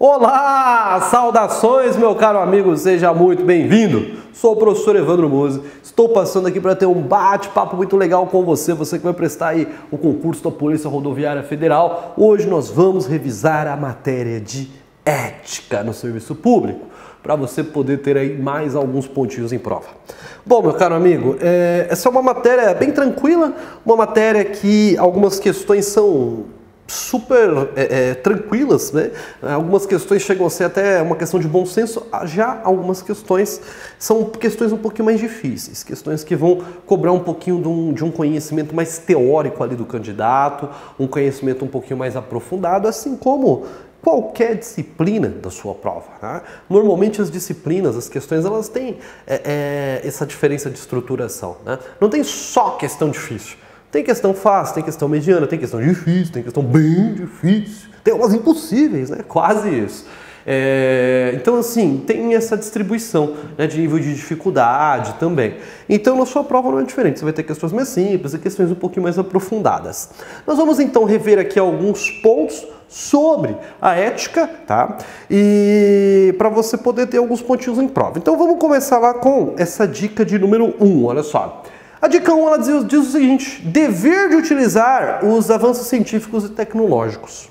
Olá! Saudações, meu caro amigo, seja muito bem-vindo! Sou o professor Evandro Mose, estou passando aqui para ter um bate-papo muito legal com você, você que vai prestar aí o concurso da Polícia Rodoviária Federal. Hoje nós vamos revisar a matéria de ética no serviço público, para você poder ter aí mais alguns pontinhos em prova. Bom, meu caro amigo, essa é uma matéria bem tranquila, uma matéria que algumas questões são super tranquilas, né? Algumas questões chegam a ser até uma questão de bom senso, já algumas questões são questões um pouquinho mais difíceis, questões que vão cobrar um pouquinho de um conhecimento mais teórico ali do candidato, um conhecimento um pouquinho mais aprofundado, assim como qualquer disciplina da sua prova, né? Normalmente as disciplinas, as questões, elas têm essa diferença de estruturação, né? Não tem só questão difícil. Tem questão fácil, tem questão mediana, tem questão difícil, tem questão bem difícil, tem umas impossíveis, né? Quase isso. Então, assim, tem essa distribuição, né, de nível de dificuldade também. Então, na sua prova não é diferente. Você vai ter questões mais simples e questões um pouquinho mais aprofundadas. Nós vamos, então, rever aqui alguns pontos sobre a ética, tá? E para você poder ter alguns pontinhos em prova. Então, vamos começar lá com essa dica de número 1, olha só. A dica 1 ela diz o seguinte: dever de utilizar os avanços científicos e tecnológicos.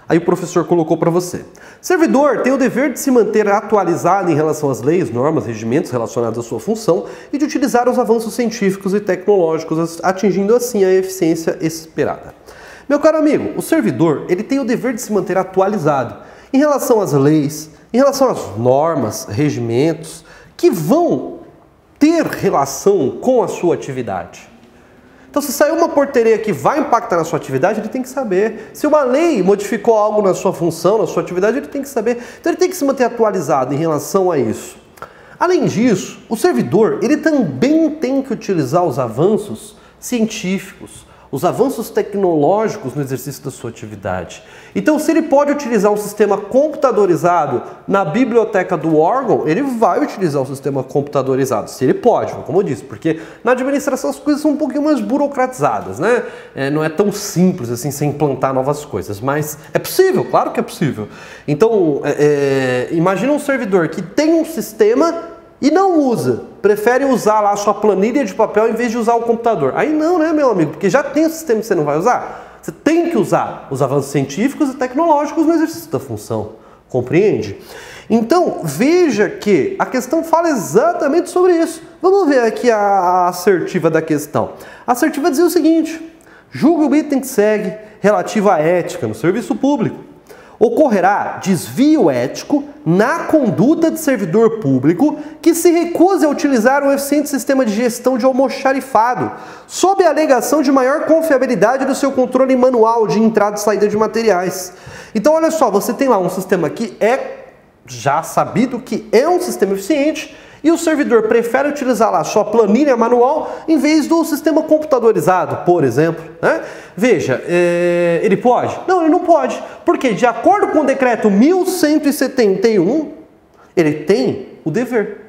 Aí o professor colocou para você. Servidor tem o dever de se manter atualizado em relação às leis, normas, regimentos relacionados à sua função e de utilizar os avanços científicos e tecnológicos, atingindo assim a eficiência esperada. Meu caro amigo, o servidor ele tem o dever de se manter atualizado em relação às leis, em relação às normas, regimentos que vão ter relação com a sua atividade. Então, se saiu uma portaria que vai impactar na sua atividade, ele tem que saber. Se uma lei modificou algo na sua função, na sua atividade, ele tem que saber. Então, ele tem que se manter atualizado em relação a isso. Além disso, o servidor ele também tem que utilizar os avanços científicos, os avanços tecnológicos no exercício da sua atividade. Então, se ele pode utilizar um sistema computadorizado na biblioteca do órgão, ele vai utilizar o sistema computadorizado. Se ele pode, como eu disse, porque na administração as coisas são um pouquinho mais burocratizadas, né? Não é tão simples assim, sem implantar novas coisas, mas é possível, claro que é possível. Então, imagina um servidor que tem um sistema e não usa, prefere usar lá a sua planilha de papel em vez de usar o computador. Aí não, né, meu amigo? Porque já tem o sistema que você não vai usar. Você tem que usar os avanços científicos e tecnológicos no exercício da função. Compreende? Então, veja que a questão fala exatamente sobre isso. Vamos ver aqui a assertiva da questão. A assertiva dizia o seguinte: julgue o item que segue relativo à ética no serviço público. Ocorrerá desvio ético na conduta de servidor público que se recuse a utilizar um eficiente sistema de gestão de almoxarifado, sob a alegação de maior confiabilidade do seu controle manual de entrada e saída de materiais. Então, olha só, você tem lá um sistema que é já sabido que é um sistema eficiente, e o servidor prefere utilizar lá a sua planilha manual em vez do sistema computadorizado, por exemplo, né? Veja, ele pode? Não, ele não pode. Porque, de acordo com o decreto 1171, ele tem o dever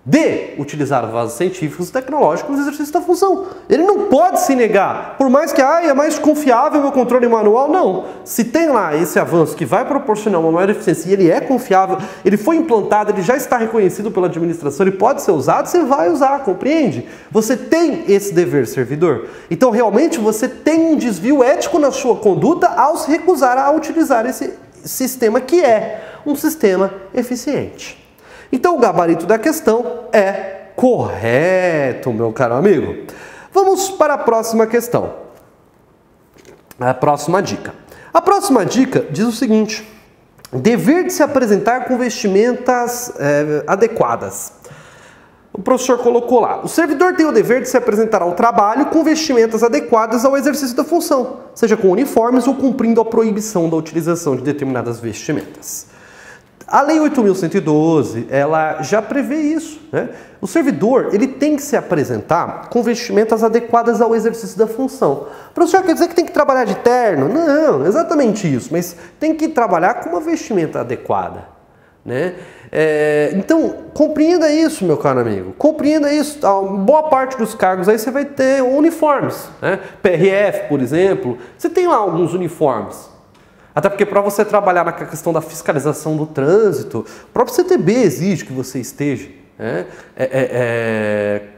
de utilizar avanços científicos e tecnológicos no exercício da função. Ele não pode se negar, por mais que é mais confiável o meu controle manual, não. Se tem lá esse avanço que vai proporcionar uma maior eficiência e ele é confiável, ele foi implantado, ele já está reconhecido pela administração, ele pode ser usado, você vai usar, compreende? Você tem esse dever, servidor. Então, realmente, você tem um desvio ético na sua conduta ao se recusar a utilizar esse sistema que é um sistema eficiente. Então, o gabarito da questão é correto, meu caro amigo. Vamos para a próxima questão. A próxima dica. A próxima dica diz o seguinte: dever de se apresentar com vestimentas adequadas. O professor colocou lá: o servidor tem o dever de se apresentar ao trabalho com vestimentas adequadas ao exercício da função, seja com uniformes ou cumprindo a proibição da utilização de determinadas vestimentas. A Lei 8.112, ela já prevê isso, né? O servidor, ele tem que se apresentar com vestimentas adequadas ao exercício da função. Professor, quer dizer que tem que trabalhar de terno? Não, exatamente isso, mas tem que trabalhar com uma vestimenta adequada, né? Então, compreenda isso, meu caro amigo, compreenda isso. A boa parte dos cargos aí você vai ter uniformes, né? PRF, por exemplo, você tem lá alguns uniformes. Até porque para você trabalhar na questão da fiscalização do trânsito, o próprio CTB exige que você esteja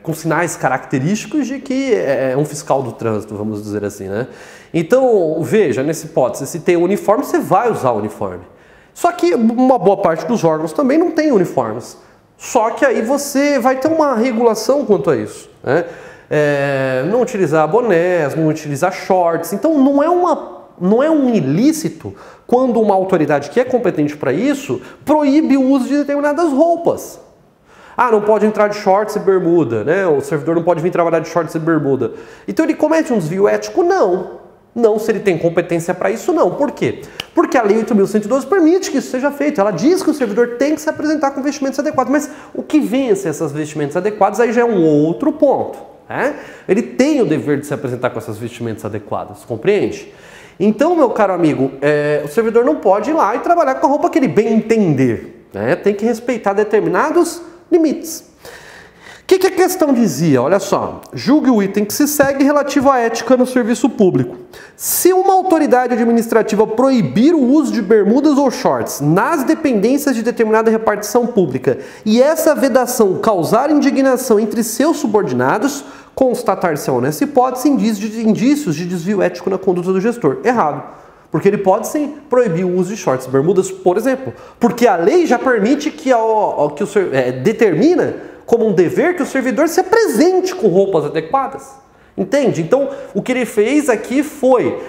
com sinais característicos de que é um fiscal do trânsito, vamos dizer assim, né? Então, veja, nessa hipótese, se tem uniforme, você vai usar o uniforme. Só que uma boa parte dos órgãos também não tem uniformes. Só que aí você vai ter uma regulação quanto a isso, né? Não utilizar bonés, não utilizar shorts. Então não é um ilícito quando uma autoridade que é competente para isso proíbe o uso de determinadas roupas. Ah, não pode entrar de shorts e bermuda, né? O servidor não pode vir trabalhar de shorts e bermuda. Então ele comete um desvio ético? Não. Não, se ele tem competência para isso, não. Por quê? Porque a Lei 8.112 permite que isso seja feito. Ela diz que o servidor tem que se apresentar com vestimentos adequados. Mas o que vence essas vestimentas adequadas aí já é um outro ponto, né? Ele tem o dever de se apresentar com essas vestimentas adequadas, compreende? Então, meu caro amigo, o servidor não pode ir lá e trabalhar com a roupa que ele bem entender, né? Tem que respeitar determinados limites. O que a questão dizia? Olha só, julgue o item que se segue relativo à ética no serviço público. Se uma autoridade administrativa proibir o uso de bermudas ou shorts nas dependências de determinada repartição pública e essa vedação causar indignação entre seus subordinados, constatar-se-ão nessa hipótese indícios de desvio ético na conduta do gestor. Errado. Porque ele pode sim proibir o uso de shorts e bermudas, por exemplo. Porque a lei já permite que determina como um dever que o servidor se apresente com roupas adequadas. Entende? Então, o que ele fez aqui foi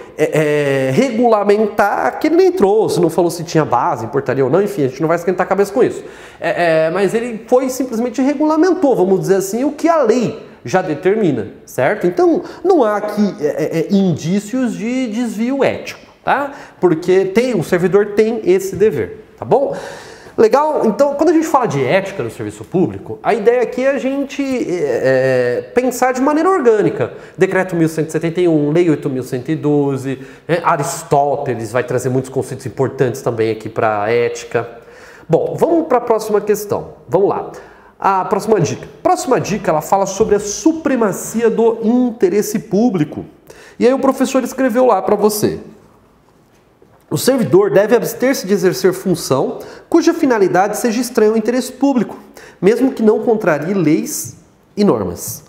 regulamentar, que ele nem trouxe, não falou se tinha base em portaria ou não, enfim, a gente não vai esquentar a cabeça com isso. Mas ele foi simplesmente regulamentou, vamos dizer assim, o que a lei já determina, certo? Então, não há aqui indícios de desvio ético, tá? Porque o servidor tem esse dever, tá bom? Legal? Então, quando a gente fala de ética no serviço público, a ideia aqui é a gente pensar de maneira orgânica. Decreto 1171, Lei 8.112, Aristóteles vai trazer muitos conceitos importantes também aqui para a ética. Bom, vamos para a próxima questão. Vamos lá. A próxima dica. A próxima dica, ela fala sobre a supremacia do interesse público. E aí o professor escreveu lá para você. O servidor deve abster-se de exercer função cuja finalidade seja estranha ao interesse público, mesmo que não contrarie leis e normas.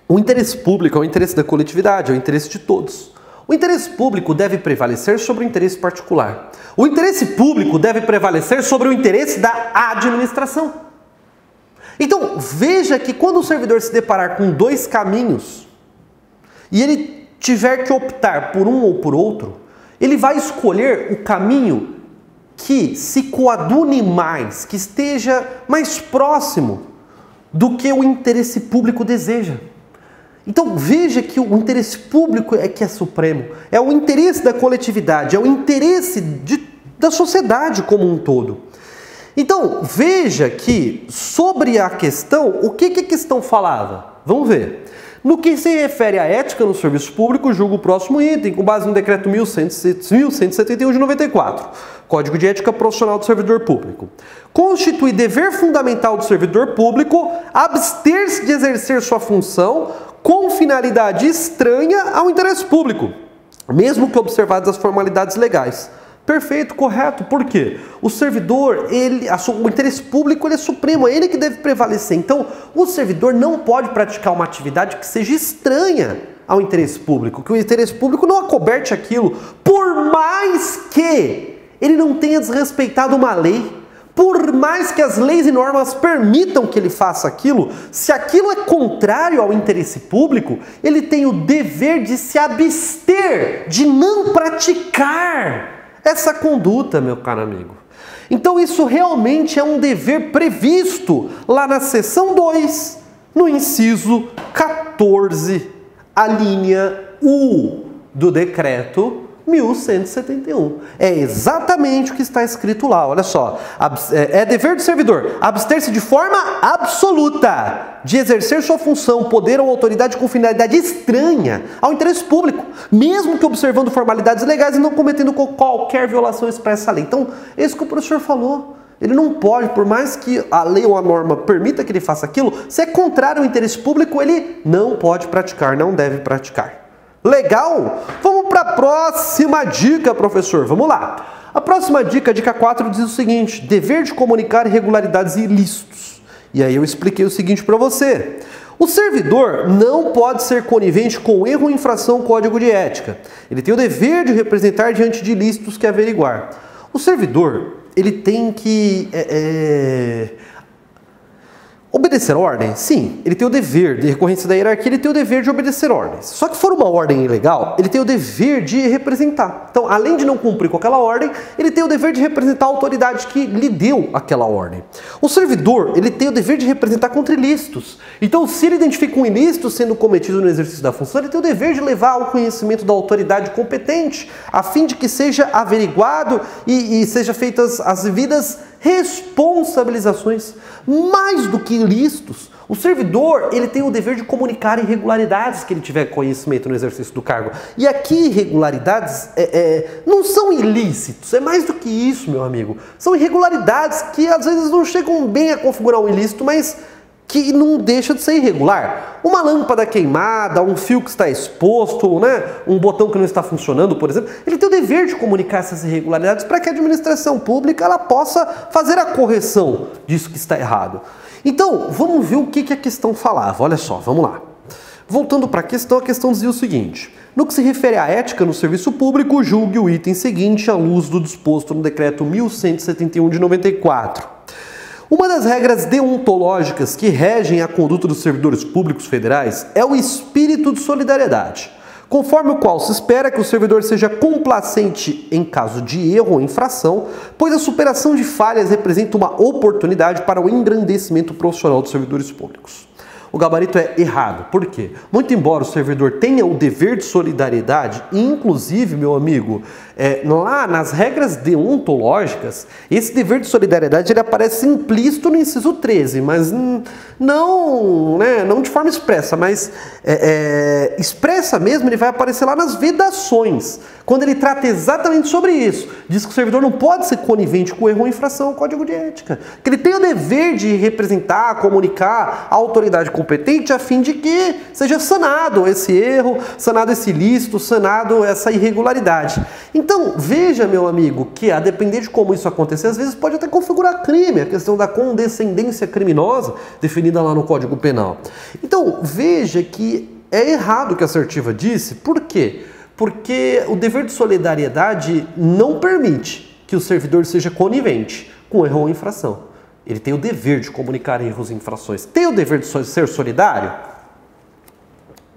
O interesse público é o interesse da coletividade, é o interesse de todos. O interesse público deve prevalecer sobre o interesse particular. O interesse público deve prevalecer sobre o interesse da administração. Então, veja que quando o servidor se deparar com dois caminhos e ele tiver que optar por um ou por outro, ele vai escolher o caminho que se coadune mais, que esteja mais próximo do que o interesse público deseja. Então veja que o interesse público é que é supremo, é o interesse da coletividade, é o interesse da sociedade como um todo. Então veja que sobre a questão, o que a questão falava? Vamos ver. No que se refere à ética no serviço público, julgo o próximo item, com base no decreto 1171 de 94, Código de Ética Profissional do Servidor Público. Constitui dever fundamental do servidor público abster-se de exercer sua função com finalidade estranha ao interesse público, mesmo que observadas as formalidades legais. Perfeito, correto. Por quê? O servidor, o interesse público ele é supremo, é ele que deve prevalecer. Então, o servidor não pode praticar uma atividade que seja estranha ao interesse público, que o interesse público não acoberte aquilo, por mais que ele não tenha desrespeitado uma lei, por mais que as leis e normas permitam que ele faça aquilo, se aquilo é contrário ao interesse público, ele tem o dever de se abster, de não praticar essa conduta, meu caro amigo. Então isso realmente é um dever previsto lá na seção 2, no inciso 14, a linha U do decreto 1171. É exatamente o que está escrito lá, olha só. É dever do servidor abster-se de forma absoluta de exercer sua função, poder ou autoridade com finalidade estranha ao interesse público, mesmo que observando formalidades legais e não cometendo qualquer violação expressa à lei. Então, é isso que o professor falou. Ele não pode, por mais que a lei ou a norma permita que ele faça aquilo, se é contrário ao interesse público, ele não pode praticar, não deve praticar. Legal? Vamos para a próxima dica, professor. Vamos lá. A próxima dica, dica 4, diz o seguinte: dever de comunicar irregularidades e ilícitos. E aí eu expliquei o seguinte para você. O servidor não pode ser conivente com erro ou infração ao código de ética. Ele tem o dever de representar diante de ilícitos que averiguar. O servidor, ele tem que obedecer ordens? Sim, ele tem o dever de recorrência da hierarquia, ele tem o dever de obedecer ordens. Só que for uma ordem ilegal, ele tem o dever de representar. Então, além de não cumprir com aquela ordem, ele tem o dever de representar a autoridade que lhe deu aquela ordem. O servidor, ele tem o dever de representar contra ilícitos. Então, se ele identifica um ilícito sendo cometido no exercício da função, ele tem o dever de levar ao conhecimento da autoridade competente, a fim de que seja averiguado e seja feitas as devidas responsabilizações. Mais do que ilícitos, o servidor, ele tem o dever de comunicar irregularidades que ele tiver conhecimento no exercício do cargo. E aqui irregularidades não são ilícitos, é mais do que isso, meu amigo. São irregularidades que às vezes não chegam bem a configurar um ilícito, mas que não deixa de ser irregular. Uma lâmpada queimada, um fio que está exposto, né? Um botão que não está funcionando, por exemplo, ele tem o dever de comunicar essas irregularidades para que a administração pública ela possa fazer a correção disso que está errado. Então, vamos ver o que a questão falava. Olha só, vamos lá. Voltando para a questão dizia o seguinte: no que se refere à ética no serviço público, julgue o item seguinte à luz do disposto no decreto 1171 de 94. Uma das regras deontológicas que regem a conduta dos servidores públicos federais é o espírito de solidariedade, conforme o qual se espera que o servidor seja complacente em caso de erro ou infração, pois a superação de falhas representa uma oportunidade para o engrandecimento profissional dos servidores públicos. O gabarito é errado. Por quê? Muito embora o servidor tenha o dever de solidariedade, inclusive, meu amigo, lá nas regras deontológicas, esse dever de solidariedade ele aparece implícito no inciso 13, mas não de forma expressa, mas expressa mesmo, ele vai aparecer lá nas vedações, quando ele trata exatamente sobre isso. Diz que o servidor não pode ser conivente com erro ou infração ao código de ética, que ele tem o dever de representar, comunicar a autoridade competente a fim de que seja sanado esse erro, sanado esse ilícito, sanado essa irregularidade. Então, veja, meu amigo, que a depender de como isso acontecer, às vezes pode até configurar crime, a questão da condescendência criminosa definida lá no Código Penal. Então, veja que é errado o que a assertiva disse. Por quê? Porque o dever de solidariedade não permite que o servidor seja conivente com erro ou infração. Ele tem o dever de comunicar erros e infrações. Tem o dever de ser solidário?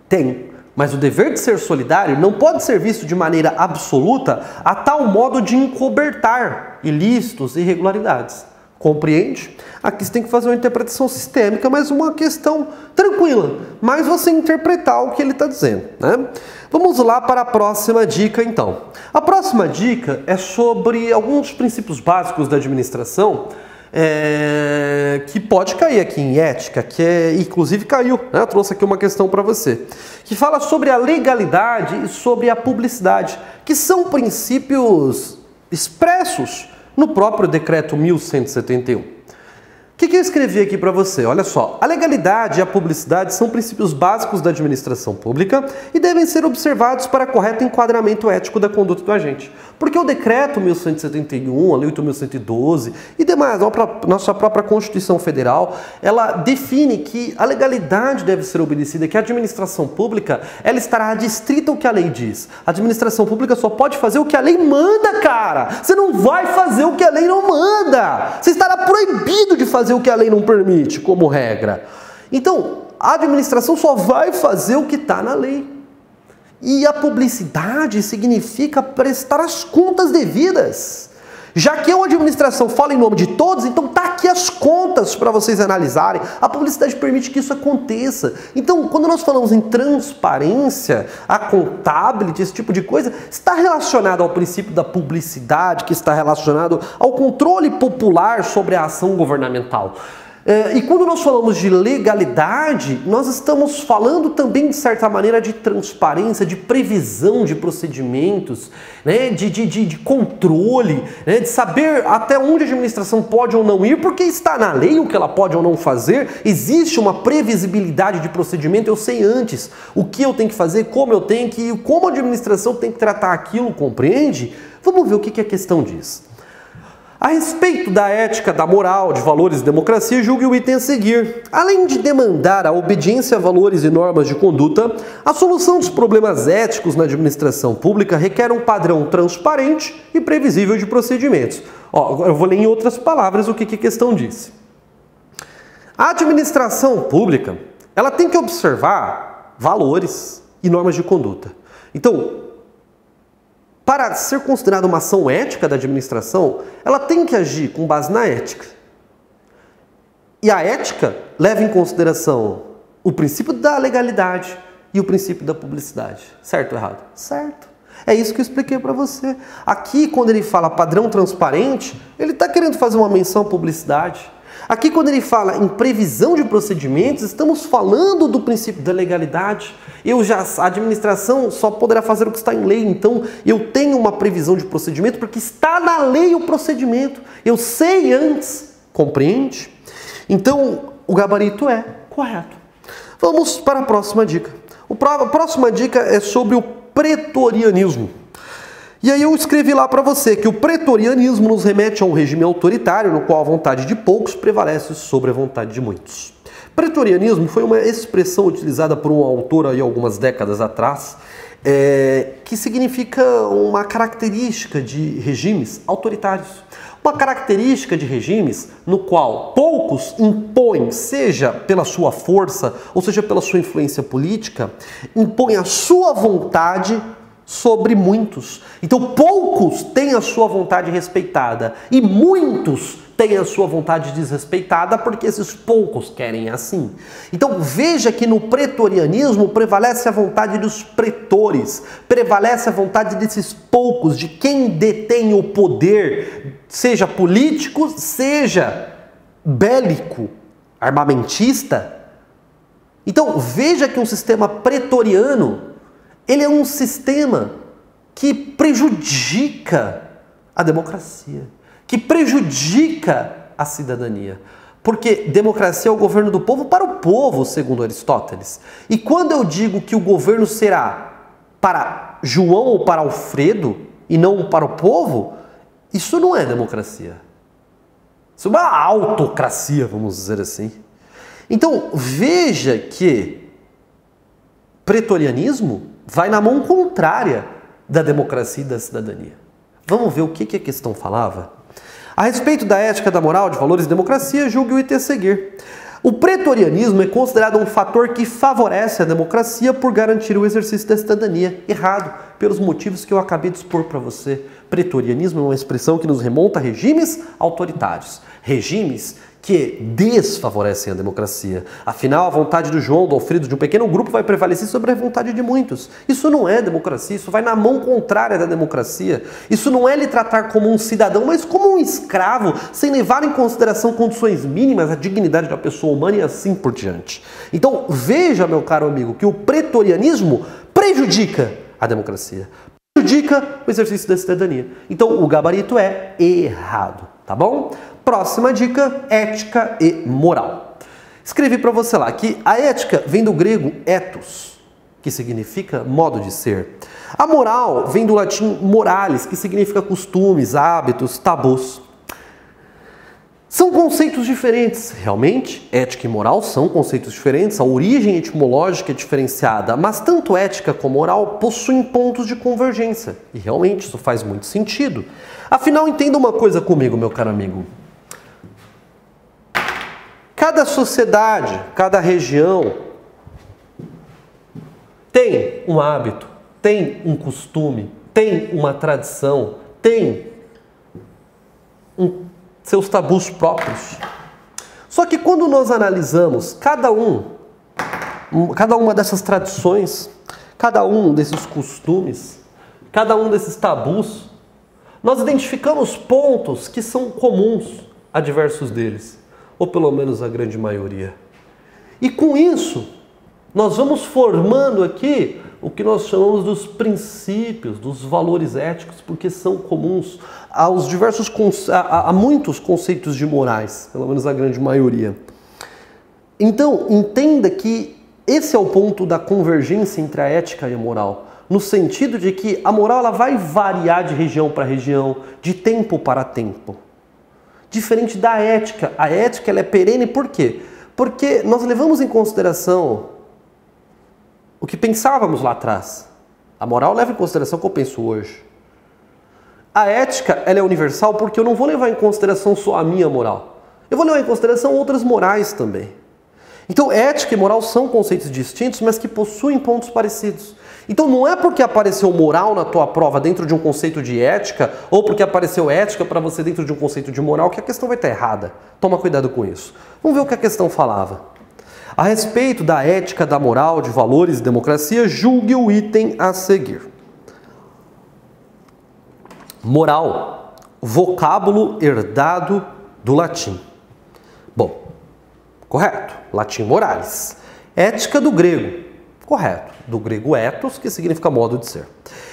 Tem. Mas o dever de ser solidário não pode ser visto de maneira absoluta a tal modo de encobertar ilícitos e irregularidades. Compreende? Aqui você tem que fazer uma interpretação sistêmica, mas uma questão tranquila. Mas você interpretar o que ele está dizendo, né? Vamos lá para a próxima dica, então. A próxima dica é sobre alguns princípios básicos da administração que pode cair aqui em ética, inclusive caiu, né? Eu trouxe aqui uma questão para você, que fala sobre a legalidade e sobre a publicidade, que são princípios expressos no próprio decreto 1171. O que eu escrevi aqui para você? Olha só, a legalidade e a publicidade são princípios básicos da administração pública e devem ser observados para correto enquadramento ético da conduta do agente. Porque o decreto 1171, a lei 8.112 e demais, nossa própria Constituição Federal, ela define que a legalidade deve ser obedecida, que a administração pública, ela estará adstrita ao que a lei diz. A administração pública só pode fazer o que a lei manda, cara! Você não vai fazer o que a lei não manda! Você estará proibido de fazer o que a lei não permite, como regra. Então, a administração só vai fazer o que está na lei. E a publicidade significa prestar as contas devidas. Já que a administração fala em nome de todos, então tá aqui as contas para vocês analisarem. A publicidade permite que isso aconteça. Então, quando nós falamos em transparência, a accountability, esse tipo de coisa, está relacionado ao princípio da publicidade, que está relacionado ao controle popular sobre a ação governamental. E quando nós falamos de legalidade, nós estamos falando também, de certa maneira, de transparência, de previsão de procedimentos, né? de controle, né? De saber até onde a administração pode ou não ir, porque está na lei o que ela pode ou não fazer, existe uma previsibilidade de procedimento, eu sei antes o que eu tenho que fazer, como eu tenho que ir, como a administração tem que tratar aquilo, compreende? Vamos ver o que a questão diz. A respeito da ética, da moral, de valores e democracia, julgue o item a seguir. Além de demandar a obediência a valores e normas de conduta, a solução dos problemas éticos na administração pública requer um padrão transparente e previsível de procedimentos. Agora eu vou ler em outras palavras o que a questão diz. A administração pública, ela tem que observar valores e normas de conduta. Então, para ser considerada uma ação ética da administração, ela tem que agir com base na ética. E a ética leva em consideração o princípio da legalidade e o princípio da publicidade. Certo ou errado? Certo. É isso que eu expliquei para você. Aqui, quando ele fala padrão transparente, ele está querendo fazer uma menção à publicidade. Aqui, quando ele fala em previsão de procedimentos, estamos falando do princípio da legalidade. A administração só poderá fazer o que está em lei, então eu tenho uma previsão de procedimento porque está na lei o procedimento. Eu sei antes, compreende? Então, o gabarito é correto. Vamos para a próxima dica. A próxima dica é sobre o pretorianismo. E aí eu escrevi lá para você que o pretorianismo nos remete a um regime autoritário no qual a vontade de poucos prevalece sobre a vontade de muitos. Pretorianismo foi uma expressão utilizada por um autor aí algumas décadas atrás, que significa uma característica de regimes autoritários. Uma característica de regimes no qual poucos impõem, seja pela sua força ou seja pela sua influência política, impõem a sua vontade sobre muitos. Então poucos têm a sua vontade respeitada e muitos têm a sua vontade desrespeitada porque esses poucos querem assim. Então veja que no pretorianismo prevalece a vontade dos pretores, prevalece a vontade desses poucos, de quem detém o poder, seja político, seja bélico, armamentista. Então veja que um sistema pretoriano, ele é um sistema que prejudica a democracia, que prejudica a cidadania. Porque democracia é o governo do povo para o povo, segundo Aristóteles. E quando eu digo que o governo será para João ou para Alfredo e não para o povo, isso não é democracia. Isso é uma autocracia, vamos dizer assim. Então, veja que pretorianismo vai na mão contrária da democracia e da cidadania. Vamos ver o que a questão falava? A respeito da ética, da moral, de valores e democracia, julgue o item a seguir. O pretorianismo é considerado um fator que favorece a democracia por garantir o exercício da cidadania. Errado, pelos motivos que eu acabei de expor para você. Pretorianismo é uma expressão que nos remonta a regimes autoritários. Regimes que desfavorecem a democracia. Afinal, a vontade do João, do Alfredo, de um pequeno grupo vai prevalecer sobre a vontade de muitos. Isso não é democracia, isso vai na mão contrária da democracia. Isso não é lhe tratar como um cidadão, mas como um escravo, sem levar em consideração condições mínimas, a dignidade da pessoa humana e assim por diante. Então, veja, meu caro amigo, que o pretorianismo prejudica a democracia, prejudica o exercício da cidadania. Então, o gabarito é errado, tá bom? Próxima dica, ética e moral. Escrevi para você lá que a ética vem do grego ethos, que significa modo de ser. A moral vem do latim morales, que significa costumes, hábitos, tabus. São conceitos diferentes, realmente, ética e moral são conceitos diferentes, a origem etimológica é diferenciada, mas tanto ética como moral possuem pontos de convergência, e realmente isso faz muito sentido. Afinal, entenda uma coisa comigo, meu caro amigo. Cada sociedade, cada região tem um hábito, tem um costume, tem uma tradição, tem seus tabus próprios. Só que quando nós analisamos cada uma dessas tradições, cada um desses costumes, cada um desses tabus, nós identificamos pontos que são comuns a diversos deles. ou pelo menos a grande maioria. E com isso, nós vamos formando aqui o que nós chamamos dos princípios, dos valores éticos, porque são comuns a muitos conceitos de morais, pelo menos a grande maioria. Então, entenda que esse é o ponto da convergência entre a ética e a moral, no sentido de que a moral ela vai variar de região para região, de tempo para tempo. Diferente da ética. A ética ela é perene por quê? Porque nós levamos em consideração o que pensávamos lá atrás. A moral leva em consideração o que eu penso hoje. A ética ela é universal porque eu não vou levar em consideração só a minha moral. Eu vou levar em consideração outras morais também. Então, ética e moral são conceitos distintos, mas que possuem pontos parecidos. Então, não é porque apareceu moral na tua prova dentro de um conceito de ética, ou porque apareceu ética para você dentro de um conceito de moral, que a questão vai estar errada. Toma cuidado com isso. Vamos ver o que a questão falava. A respeito da ética, da moral, de valores e democracia, julgue o item a seguir. Moral, vocábulo herdado do latim. Bom, correto. Latim moralis. Ética do grego. Correto. Do grego ethos, que significa modo de ser.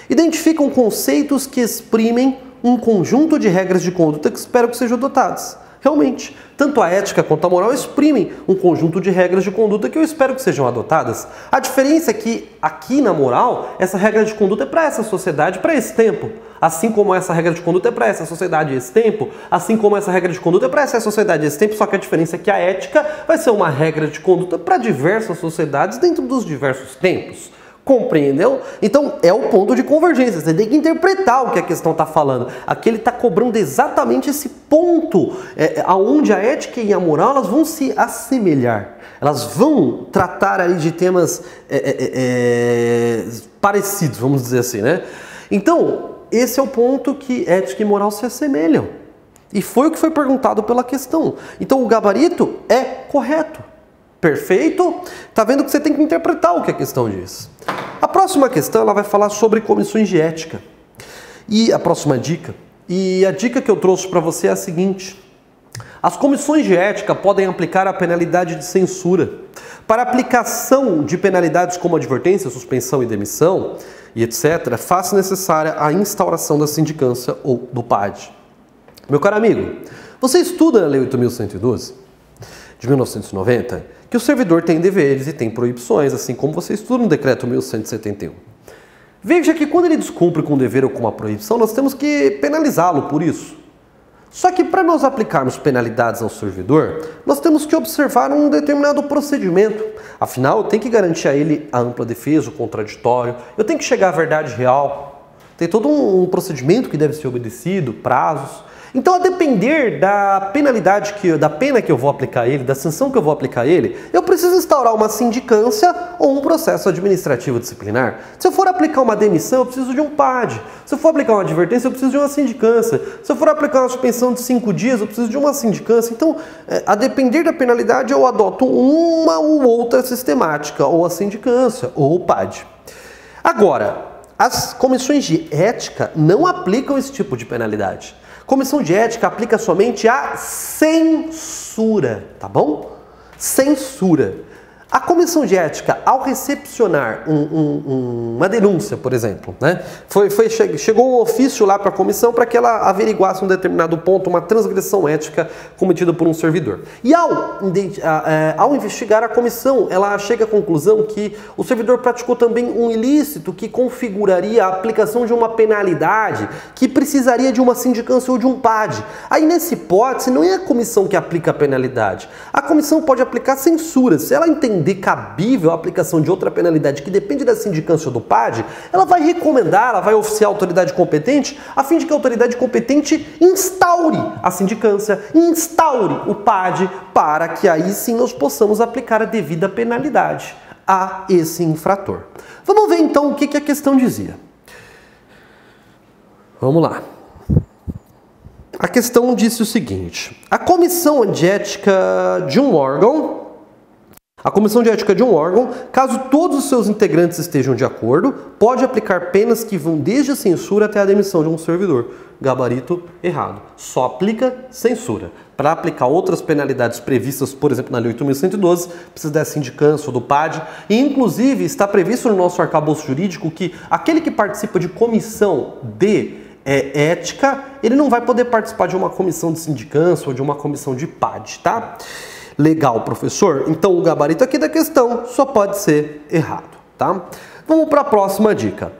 Identificam conceitos que exprimem um conjunto de regras de conduta que espero que sejam adotadas. Realmente, tanto a ética quanto a moral exprimem um conjunto de regras de conduta que eu espero que sejam adotadas. A diferença é que aqui na moral, essa regra de conduta é para essa sociedade, para esse tempo. Assim como essa regra de conduta é para essa sociedade esse tempo, assim como essa regra de conduta é para essa sociedade esse tempo, só que a diferença é que a ética vai ser uma regra de conduta para diversas sociedades dentro dos diversos tempos. Compreendeu? Então é o ponto de convergência, você tem que interpretar o que a questão está falando. Aqui ele está cobrando exatamente esse ponto, aonde a ética e a moral elas vão se assemelhar. Elas vão tratar aí de temas parecidos, vamos dizer assim, né? Então, esse é o ponto que ética e moral se assemelham. E foi o que foi perguntado pela questão. Então o gabarito é correto. Perfeito? Tá vendo que você tem que interpretar o que a questão diz. A próxima questão ela vai falar sobre comissões de ética. E a próxima dica. E a dica que eu trouxe para você é a seguinte. As comissões de ética podem aplicar a penalidade de censura. Para aplicação de penalidades como advertência, suspensão e demissão, e etc., faz necessária a instauração da sindicância ou do PAD. Meu caro amigo, você estuda a Lei 8.112 de 1990, que o servidor tem deveres e tem proibições, assim como você estuda no Decreto 1171. Veja que quando ele descumpre com um dever ou com uma proibição, nós temos que penalizá-lo por isso. Só que para nós aplicarmos penalidades ao servidor, nós temos que observar um determinado procedimento. Afinal, eu tenho que garantir a ele a ampla defesa, o contraditório, eu tenho que chegar à verdade real. Tem todo um procedimento que deve ser obedecido, prazos. Então, a depender da penalidade, da pena que eu vou aplicar a ele, da sanção que eu vou aplicar a ele, eu preciso instaurar uma sindicância ou um processo administrativo disciplinar. Se eu for aplicar uma demissão, eu preciso de um PAD. Se eu for aplicar uma advertência, eu preciso de uma sindicância. Se eu for aplicar uma suspensão de 5 dias, eu preciso de uma sindicância. Então, a depender da penalidade, eu adoto uma ou outra sistemática, ou a sindicância, ou o PAD. Agora, as comissões de ética não aplicam esse tipo de penalidade. Comissão de ética aplica somente a censura, tá bom? Censura. A comissão de ética, ao recepcionar uma denúncia, por exemplo, né? Chegou um ofício lá para a comissão para que ela averiguasse um determinado ponto, uma transgressão ética cometida por um servidor. E ao investigar a comissão, ela chega à conclusão que o servidor praticou também um ilícito que configuraria a aplicação de uma penalidade que precisaria de uma sindicância ou de um PAD. Aí, nessa hipótese, não é a comissão que aplica a penalidade. A comissão pode aplicar censura. Se ela entender cabível a aplicação de outra penalidade que depende da sindicância ou do PAD, ela vai recomendar, ela vai oficiar a autoridade competente a fim de que a autoridade competente instaure a sindicância, instaure o PAD para que aí sim nós possamos aplicar a devida penalidade a esse infrator. Vamos ver então o que a questão dizia. Vamos lá. A questão disse o seguinte: a comissão de ética de um órgão A comissão de ética de um órgão, caso todos os seus integrantes estejam de acordo, pode aplicar penas que vão desde a censura até a demissão de um servidor. Gabarito errado. Só aplica censura. Para aplicar outras penalidades previstas, por exemplo, na Lei 8.112, precisa da sindicância ou do PAD. E, inclusive, está previsto no nosso arcabouço jurídico que aquele que participa de comissão de ética, ele não vai poder participar de uma comissão de sindicância ou de uma comissão de PAD, tá? Legal, professor? Então o gabarito aqui da questão só pode ser errado, tá? Vamos para a próxima dica.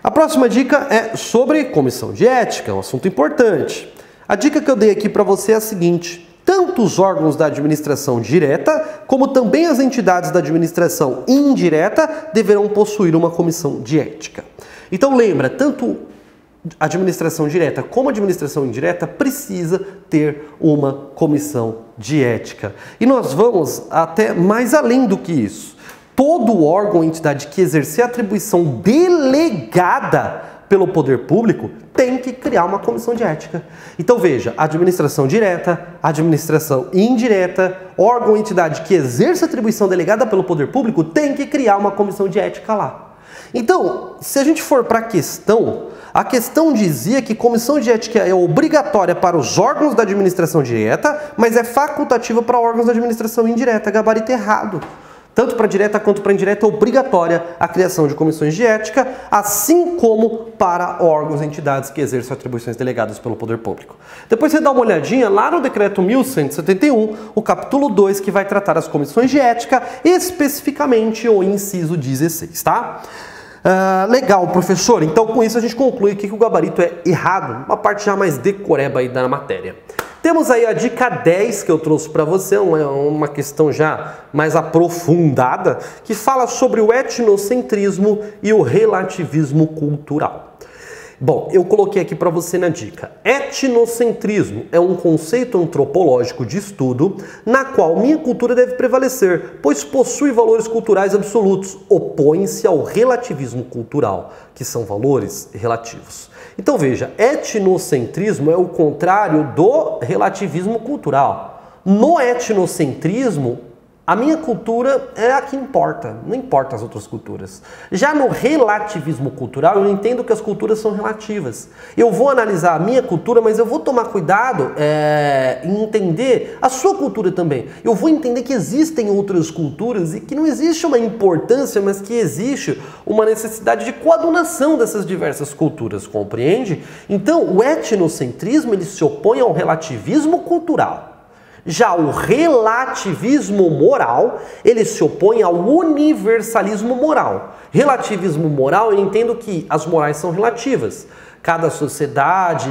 A próxima dica é sobre comissão de ética, um assunto importante. A dica que eu dei aqui para você é a seguinte: tanto os órgãos da administração direta, como também as entidades da administração indireta deverão possuir uma comissão de ética. Então lembra, tanto a administração direta como a administração indireta precisa ter uma comissão de ética. E nós vamos até mais além do que isso. Todo órgão ou entidade que exercer atribuição delegada pelo poder público tem que criar uma comissão de ética. Então veja, administração direta, administração indireta, órgão ou entidade que exerce atribuição delegada pelo poder público tem que criar uma comissão de ética lá. Então, se a gente for para a questão dizia que comissão de ética é obrigatória para os órgãos da administração direta, mas é facultativa para órgãos da administração indireta. Gabarito errado. Tanto para direta quanto para indireta é obrigatória a criação de comissões de ética, assim como para órgãos e entidades que exercem atribuições delegadas pelo poder público. Depois você dá uma olhadinha lá no decreto 1171, o capítulo 2, que vai tratar as comissões de ética, especificamente o inciso 16, tá? Legal, professor. Então, com isso a gente conclui que o gabarito é errado, uma parte já mais decoreba aí da matéria. Temos aí a dica 10 que eu trouxe para você, uma questão já mais aprofundada, que fala sobre o etnocentrismo e o relativismo cultural. Bom, eu coloquei aqui para você na dica. Etnocentrismo é um conceito antropológico de estudo na qual minha cultura deve prevalecer, pois possui valores culturais absolutos. Opõe-se ao relativismo cultural, que são valores relativos. Então veja, etnocentrismo é o contrário do relativismo cultural. No etnocentrismo, a minha cultura é a que importa, não importa as outras culturas. Já no relativismo cultural, eu entendo que as culturas são relativas. Eu vou analisar a minha cultura, mas eu vou tomar cuidado em entender a sua cultura também. Eu vou entender que existem outras culturas e que não existe uma importância, mas que existe uma necessidade de coadunação dessas diversas culturas, compreende? Então, o etnocentrismo ele se opõe ao relativismo cultural. Já o relativismo moral, ele se opõe ao universalismo moral. Relativismo moral, eu entendo que as morais são relativas. Cada sociedade,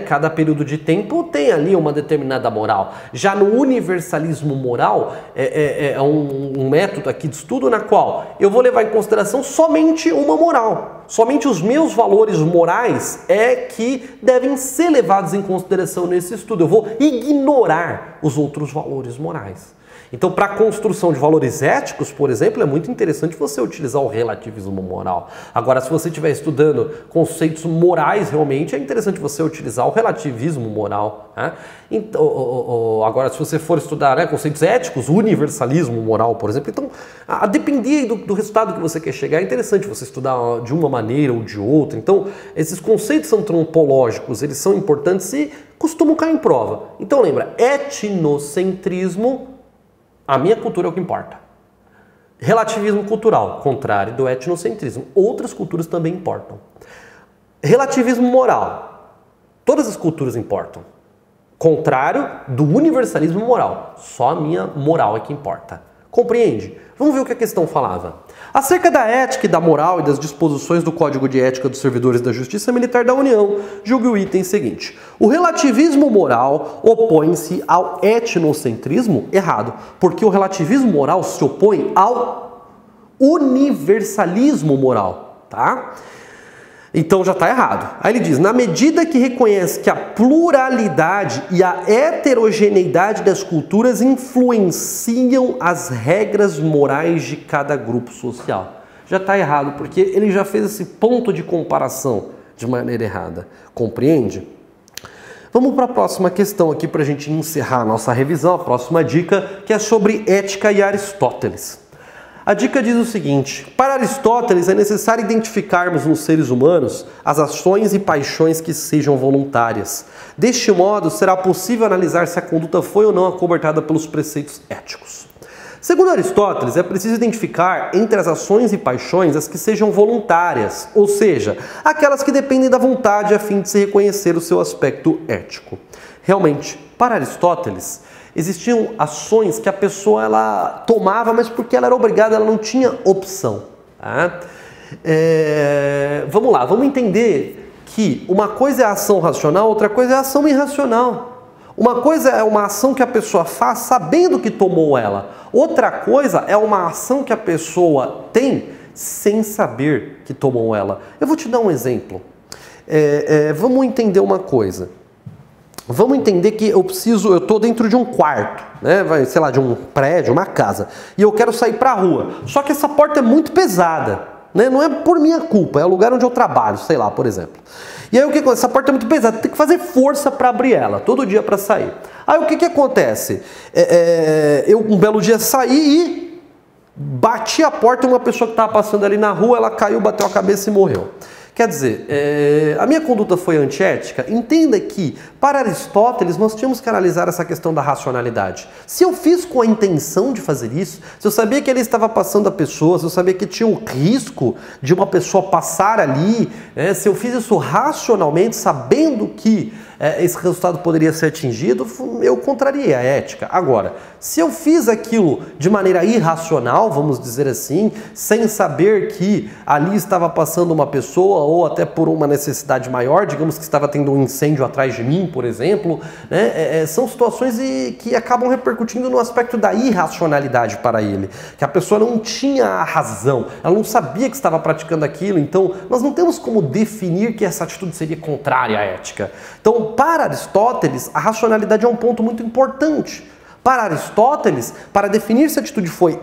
cada período de tempo tem ali uma determinada moral. Já no universalismo moral, é um método aqui de estudo na qual eu vou levar em consideração somente uma moral. Somente os meus valores morais é que devem ser levados em consideração nesse estudo. Eu vou ignorar os outros valores morais. Então, para a construção de valores éticos, por exemplo, é muito interessante você utilizar o relativismo moral. Agora, se você estiver estudando conceitos morais, realmente é interessante você utilizar o relativismo moral. Né? Então, agora, se você for estudar conceitos éticos, o universalismo moral, por exemplo, então, a depender do resultado que você quer chegar, é interessante você estudar de uma maneira ou de outra. Então, esses conceitos antropológicos, eles são importantes e costumam cair em prova. Então, lembra, etnocentrismo, a minha cultura é o que importa. Relativismo cultural, contrário do etnocentrismo. Outras culturas também importam. Relativismo moral. Todas as culturas importam. Contrário do universalismo moral. Só a minha moral é que importa. Compreende? Vamos ver o que a questão falava. Acerca da ética e da moral e das disposições do Código de Ética dos Servidores da Justiça Militar da União, julgue o item seguinte. O relativismo moral opõe-se ao etnocentrismo? Errado, porque o relativismo moral se opõe ao universalismo moral, tá? Então já está errado. Aí ele diz, na medida que reconhece que a pluralidade e a heterogeneidade das culturas influenciam as regras morais de cada grupo social. Já está errado, porque ele já fez esse ponto de comparação de maneira errada. Compreende? Vamos para a próxima questão aqui para a gente encerrar a nossa revisão, a próxima dica, que é sobre ética e Aristóteles. A dica diz o seguinte: para Aristóteles é necessário identificarmos nos seres humanos as ações e paixões que sejam voluntárias. Deste modo, será possível analisar se a conduta foi ou não acobertada pelos preceitos éticos. Segundo Aristóteles, é preciso identificar entre as ações e paixões as que sejam voluntárias, ou seja, aquelas que dependem da vontade a fim de se reconhecer o seu aspecto ético. Realmente, para Aristóteles, existiam ações que a pessoa ela tomava, mas porque ela era obrigada, ela não tinha opção. Tá? Vamos lá, vamos entender que uma coisa é a ação racional, outra coisa é a ação irracional. Uma coisa é uma ação que a pessoa faz sabendo que tomou ela. Outra coisa é uma ação que a pessoa tem sem saber que tomou ela. Eu vou te dar um exemplo. Vamos entender uma coisa. Vamos entender que eu estou dentro de um quarto, né? Sei lá, de um prédio, uma casa, e eu quero sair para a rua. Só que essa porta é muito pesada, né? Não é por minha culpa, é o lugar onde eu trabalho, sei lá, por exemplo. E aí o que acontece? Essa porta é muito pesada, tem que fazer força para abrir ela, todo dia para sair. Aí o que acontece? Eu um belo dia saí e bati a porta e uma pessoa que estava passando ali na rua, ela caiu, bateu a cabeça e morreu. Quer dizer, a minha conduta foi antiética? Entenda que, para Aristóteles, nós tínhamos que analisar essa questão da racionalidade. Se eu fiz com a intenção de fazer isso, se eu sabia que ele estava passando a pessoa, se eu sabia que tinha o risco de uma pessoa passar ali, se eu fiz isso racionalmente, sabendo que esse resultado poderia ser atingido, eu contrariei a ética. Agora, se eu fiz aquilo de maneira irracional, vamos dizer assim, sem saber que ali estava passando uma pessoa ou até por uma necessidade maior, digamos que estava tendo um incêndio atrás de mim, por exemplo, né? São situações que acabam repercutindo no aspecto da irracionalidade para ele, que a pessoa não tinha a razão, ela não sabia que estava praticando aquilo, então nós não temos como definir que essa atitude seria contrária à ética. Então, para Aristóteles, a racionalidade é um ponto muito importante. Para Aristóteles, para definir se a atitude foi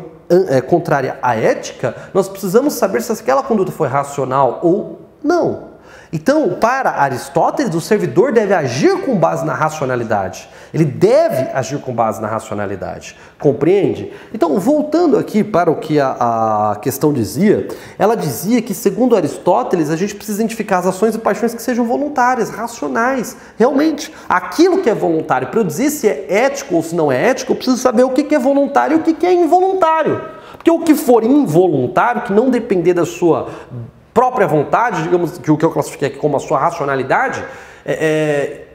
contrária à ética, nós precisamos saber se aquela conduta foi racional ou não. Então, para Aristóteles, o servidor deve agir com base na racionalidade. Ele deve agir com base na racionalidade. Compreende? Então, voltando aqui para o que a questão dizia, ela dizia que, segundo Aristóteles, a gente precisa identificar as ações e paixões que sejam voluntárias, racionais. Realmente, aquilo que é voluntário, para eu dizer se é ético ou se não é ético, eu preciso saber o que é voluntário e o que é involuntário. Porque o que for involuntário, que não depender da sua própria vontade, digamos que o que eu classifiquei aqui como a sua racionalidade,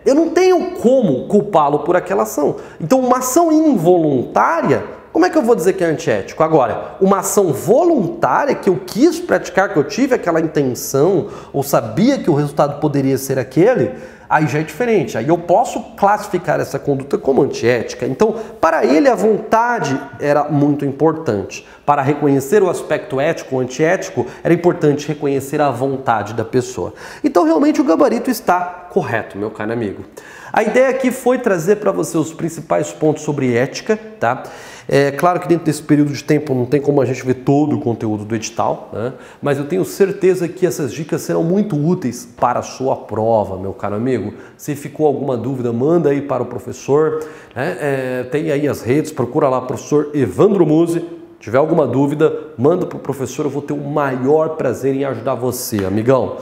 eu não tenho como culpá-lo por aquela ação. Então, uma ação involuntária, como é que eu vou dizer que é antiético? Agora, uma ação voluntária que eu quis praticar, que eu tive aquela intenção, ou sabia que o resultado poderia ser aquele, aí já é diferente. Aí eu posso classificar essa conduta como antiética. Então, para ele, a vontade era muito importante. Para reconhecer o aspecto ético ou antiético, era importante reconhecer a vontade da pessoa. Então, realmente, o gabarito está correto, meu caro amigo. A ideia aqui foi trazer para você os principais pontos sobre ética, tá? É claro que dentro desse período de tempo não tem como a gente ver todo o conteúdo do edital, né? Mas eu tenho certeza que essas dicas serão muito úteis para a sua prova, meu caro amigo. Se ficou alguma dúvida, manda aí para o professor, né? Tem aí as redes, procura lá, professor Evandro Musi. Se tiver alguma dúvida, manda para o professor, eu vou ter o maior prazer em ajudar você, amigão.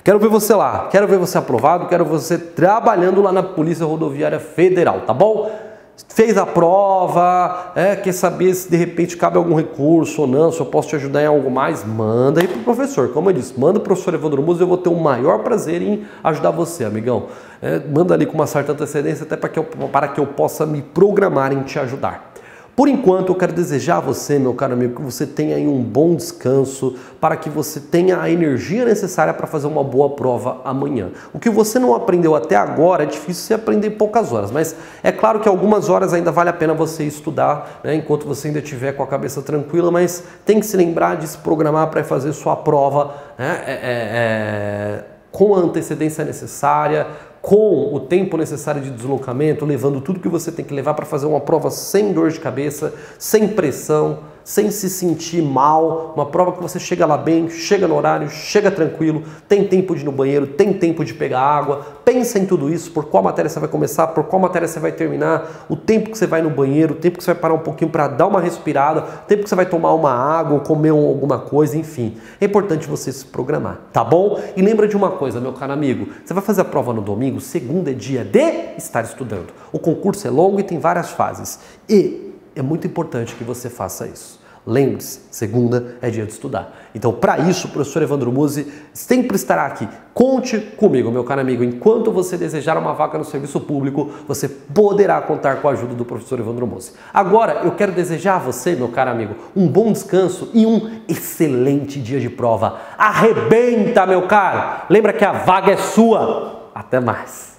Quero ver você lá, quero ver você aprovado, quero ver você trabalhando lá na Polícia Rodoviária Federal, tá bom? Fez a prova, quer saber se de repente cabe algum recurso ou não, se eu posso te ajudar em algo mais, manda aí pro professor. Como eu disse, manda o professor Evandro Musi, eu vou ter o maior prazer em ajudar você, amigão. Manda ali com uma certa antecedência, até para que eu possa me programar em te ajudar. Por enquanto, eu quero desejar a você, meu caro amigo, que você tenha aí um bom descanso, para que você tenha a energia necessária para fazer uma boa prova amanhã. O que você não aprendeu até agora é difícil você aprender em poucas horas, mas é claro que algumas horas ainda vale a pena você estudar, né, enquanto você ainda estiver com a cabeça tranquila, mas tem que se lembrar de se programar para fazer sua prova, né, com a antecedência necessária, com o tempo necessário de deslocamento, levando tudo que você tem que levar para fazer uma prova sem dor de cabeça, sem pressão, sem se sentir mal, uma prova que você chega lá bem, chega no horário, chega tranquilo, tem tempo de ir no banheiro, tem tempo de pegar água. Pensa em tudo isso, por qual matéria você vai começar, por qual matéria você vai terminar, o tempo que você vai no banheiro, o tempo que você vai parar um pouquinho para dar uma respirada, o tempo que você vai tomar uma água ou comer alguma coisa, enfim. É importante você se programar, tá bom? E lembra de uma coisa, meu caro amigo, você vai fazer a prova no domingo, segunda é dia de estar estudando. O concurso é longo e tem várias fases. E é muito importante que você faça isso. Lembre-se, segunda é dia de estudar. Então, para isso, o professor Evandro Musi sempre estará aqui. Conte comigo, meu caro amigo. Enquanto você desejar uma vaga no serviço público, você poderá contar com a ajuda do professor Evandro Musi. Agora, eu quero desejar a você, meu caro amigo, um bom descanso e um excelente dia de prova. Arrebenta, meu caro! Lembra que a vaga é sua. Até mais!